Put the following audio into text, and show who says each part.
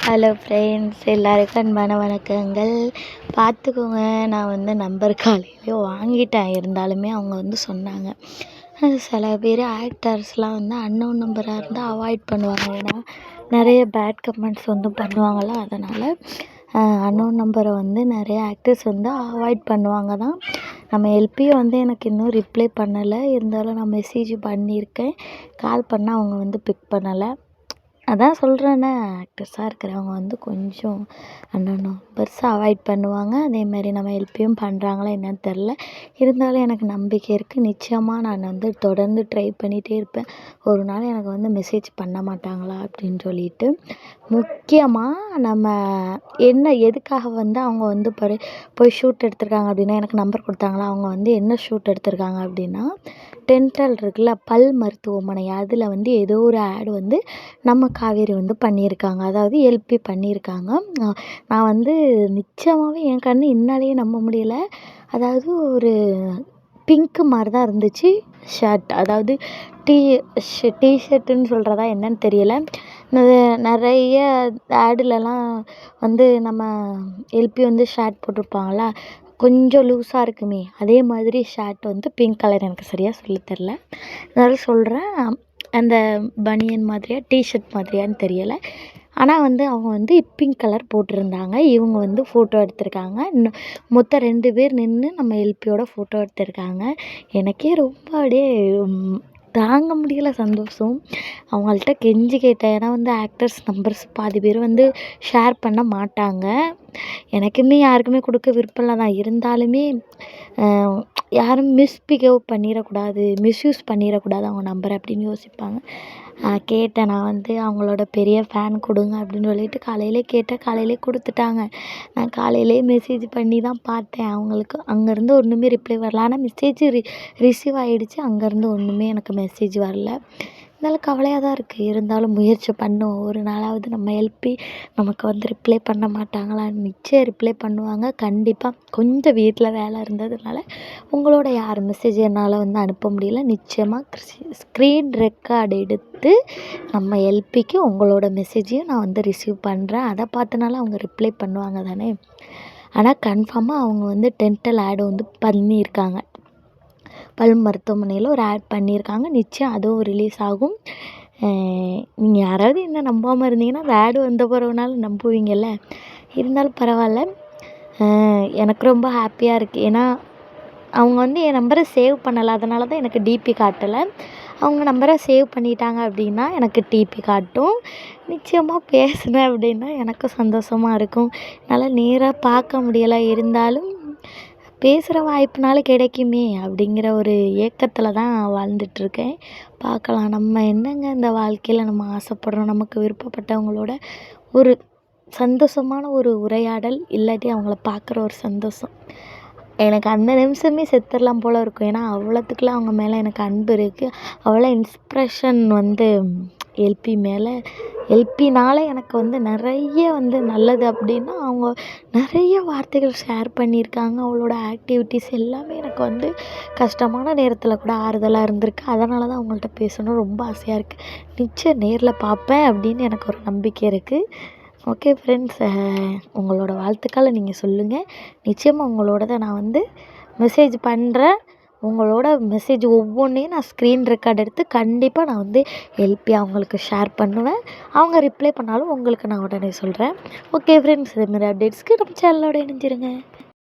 Speaker 1: Hello friends, எல்லாருக்கும் அன்பான வணக்கங்கள். பார்த்துக்கோங்க, நான் வந்து நம்பர் காலையிலே வாங்கிட்டேன். இருந்தாலுமே அவங்க வந்து சொன்னாங்க, சில பேர் ஆக்டர்ஸ்லாம் வந்து அன்னோன் நம்பராக இருந்தால் அவாய்ட் பண்ணுவாங்க. ஏன்னா நிறைய பேட் கமெண்ட்ஸ் வந்து பண்ணுவாங்களா, அதனால் அன்னோன் நம்பரை வந்து நிறைய ஆக்டர்ஸ் வந்து அவாய்ட் பண்ணுவாங்க தான். நம்ம எல்பியை வந்து எனக்கு இன்னும் ரிப்ளை பண்ணலை. இருந்தாலும் நான் மெசேஜ் பண்ணியிருக்கேன். கால் பண்ணால் அவங்க வந்து பிக் பண்ணலை. அதான் சொல்கிறேன்னே, ஆக்டர்ஸாக இருக்கிறவங்க வந்து கொஞ்சம் அன்னோன் நம்பர்ஸை அவாய்ட் பண்ணுவாங்க. அதேமாதிரி நம்ம ஹெல்ப்பையும் பண்ணுறாங்களா என்னன்னு தெரில. இருந்தாலும் எனக்கு நம்பிக்கை இருக்குது. நிச்சயமாக நான் வந்து தொடர்ந்து ட்ரை பண்ணிகிட்டே இருப்பேன். ஒரு நாள் எனக்கு வந்து மெசேஜ் பண்ண மாட்டாங்களா அப்படின்னு சொல்லிட்டு. முக்கியமாக நம்ம எதுக்காக வந்து அவங்க வந்து போய் ஷூட் எடுத்திருக்காங்க அப்படின்னா, எனக்கு நம்பர் கொடுத்தாங்களா. அவங்க வந்து என்ன ஷூட் எடுத்திருக்காங்க அப்படின்னா, டென்டல் இருக்குல்ல, பல் மருத்துவமனை, அதில் வந்து ஏதோ ஒரு ஆடு வந்து நம்ம காவேரி வந்து பண்ணியிருக்காங்க. அதாவது எல்பி பண்ணியிருக்காங்க. நான் வந்து நிச்சயமாகவே என் கண் என்னாலேயே நம்ப முடியலை. அதாவது ஒரு பிங்க்கு மாதிரி தான் இருந்துச்சு ஷர்ட். அதாவது டிஷர்ட்டுன்னு சொல்கிறதா என்னன்னு தெரியலை. நிறைய ஆடுலலாம் வந்து நம்ம எல்பி வந்து ஷர்ட் போட்டிருப்பாங்களா, கொஞ்சம் லூஸாக இருக்குமே, அதே மாதிரி ஷர்ட் வந்து பிங்க் கலர். எனக்கு சரியாக சொல்லித் தரல, அதனால சொல்கிறேன். அந்த பனியன் மாதிரியா டிஷர்ட் மாதிரியான்னு தெரியலை. ஆனால் வந்து அவங்க வந்து பிங்க் கலர் போட்டிருந்தாங்க. இவங்க வந்து ஃபோட்டோ எடுத்திருக்காங்க. இன்னும் மொத்தம் 2 பேர் நின்று நம்ம எல்பியோட ஃபோட்டோ எடுத்திருக்காங்க. எனக்கே ரொம்ப அப்படியே தாங்க முடியலை சந்தோஷம். அவங்கள்ட்ட கெஞ்சி கேட்டேன். ஏன்னா வந்து ஆக்டர்ஸ் நம்பர்ஸ் பாதி பேர் வந்து ஷேர் பண்ண மாட்டாங்க. எனக்குமே யாருக்குமே கொடுக்க விருப்பம் இல்லை தான். இருந்தாலுமே யாரும் மிஸ்பிஹேவ் பண்ணிடக்கூடாது, மிஸ்யூஸ் பண்ணிடக்கூடாது அவங்க நம்பரை அப்படின்னு யோசிப்பாங்க. கேட்டேன். நான் வந்து அவங்களோட பெரிய ஃபேன், கொடுங்க அப்படின்னு சொல்லிட்டு காலையிலே கேட்டேன். காலையிலே கொடுத்துட்டாங்க. நான் காலையிலே மெசேஜ் பண்ணி தான் பார்த்தேன். அவங்களுக்கு அங்கேருந்து ஒன்றுமே ரிப்ளை வரல. ஆனால் மெசேஜ் ரிசீவ் ஆகிடுச்சு. அங்கேருந்து ஒன்றுமே எனக்கு மெசேஜ் வரல. இருந்தாலும் கவலையாக தான் இருக்குது. இருந்தாலும் முயற்சி பண்ணுவோம். ஒரு நாளாவது நம்ம எல்பி நமக்கு வந்து ரிப்ளை பண்ண மாட்டாங்களா? நிச்சயம் ரிப்ளை பண்ணுவாங்க கண்டிப்பாக. கொஞ்சம் வீட்டில் வேலை இருந்ததுனால உங்களோட யார் மெசேஜ் என்னால் வந்து அனுப்ப முடியல. நிச்சயமாக ஸ்க்ரீன் ரெக்கார்டு எடுத்து நம்ம எல்பிக்கு உங்களோட மெசேஜையும் நான் வந்து ரிசீவ் பண்ணுறேன். அதை பார்த்தனால அவங்க ரிப்ளை பண்ணுவாங்க தானே. ஆனால் கன்ஃபார்மாக அவங்க வந்து டென்டல் ஆடு வந்து பண்ணியிருக்காங்க. பல் மருத்துவமனையில் ஒரு ஆட் பண்ணியிருக்காங்க. நிச்சயம் அதுவும் ரிலீஸ் ஆகும். நீங்கள் யாராவது என்ன நம்பாமல் இருந்தீங்கன்னா, அந்த ஆடு வந்த பிறகுனாலும் நம்புவீங்கள்ல. இருந்தாலும் பரவாயில்ல. எனக்கு ரொம்ப ஹாப்பியாக இருக்குது. ஏன்னா அவங்க வந்து என் நம்பரை சேவ் பண்ணலை. அதனால தான் எனக்கு டிபி காட்டலை. அவங்க நம்பரை சேவ் பண்ணிட்டாங்க அப்படின்னா எனக்கு டிபி காட்டும். நிச்சயமாக பேசினேன் அப்படின்னா எனக்கும் சந்தோஷமாக இருக்கும். என்னால் நேராக பார்க்க முடியலை. இருந்தாலும் பேசுகிற வாய்ப்புனாலும் கிடைக்குமே அப்படிங்கிற ஒரு ஏக்கத்தில் தான் வாழ்ந்துட்டுருக்கேன். பார்க்கலாம். நம்ம என்னங்க இந்த வாழ்க்கையில் நம்ம ஆசைப்படுறோம், நமக்கு விருப்பப்பட்டவங்களோட ஒரு சந்தோஷமான ஒரு உரையாடல், இல்லாட்டி அவங்கள பார்க்குற ஒரு சந்தோஷம். எனக்கு அந்த நிமிஷமே செத்துடலாம் போல் இருக்கும். ஏன்னா அவ்வளோத்துக்குலாம் அவங்க மேலே எனக்கு அன்பு இருக்குது. அவ்வளோ இன்ஸ்பிரேஷன் வந்து எல்பி மேலே. எல்பினால் எனக்கு வந்து நிறைய வந்து நல்லது அப்படின்னா, அவங்க நிறைய வார்த்தைகள் ஷேர் பண்ணியிருக்காங்க. அவளோட ஆக்டிவிட்டீஸ் எல்லாமே எனக்கு வந்து கஷ்டமான நேரத்தில் கூட ஆறுதலாக இருந்திருக்கு. அதனால தான் அவங்கள்ட்ட பேசணும் ரொம்ப ஆசையாக இருக்குது. நிச்சயம் நேரில் பார்ப்பேன் அப்படின்னு எனக்கு ஒரு நம்பிக்கை இருக்குது. ஓகே ஃப்ரெண்ட்ஸ், உங்களோட வாழ்த்துக்களை நீங்கள் சொல்லுங்கள். நிச்சயமாக உங்களோடதை நான் வந்து மெசேஜ் பண்ணுறேன். உங்களோட மெசேஜ் ஒவ்வொன்றையும் நான் ஸ்க்ரீன் ரெக்கார்ட் எடுத்து கண்டிப்பாக நான் வந்து எல்பி அவங்களுக்கு ஷேர் பண்ணுவேன். அவங்க ரிப்ளை பண்ணாலும் உங்களுக்கு நான் உடனே சொல்கிறேன். ஓகே ஃப்ரெண்ட்ஸ், இதுமாதிரி அப்டேட்ஸ்க்கு நம்ம சேனலோட இணைஞ்சிருங்க.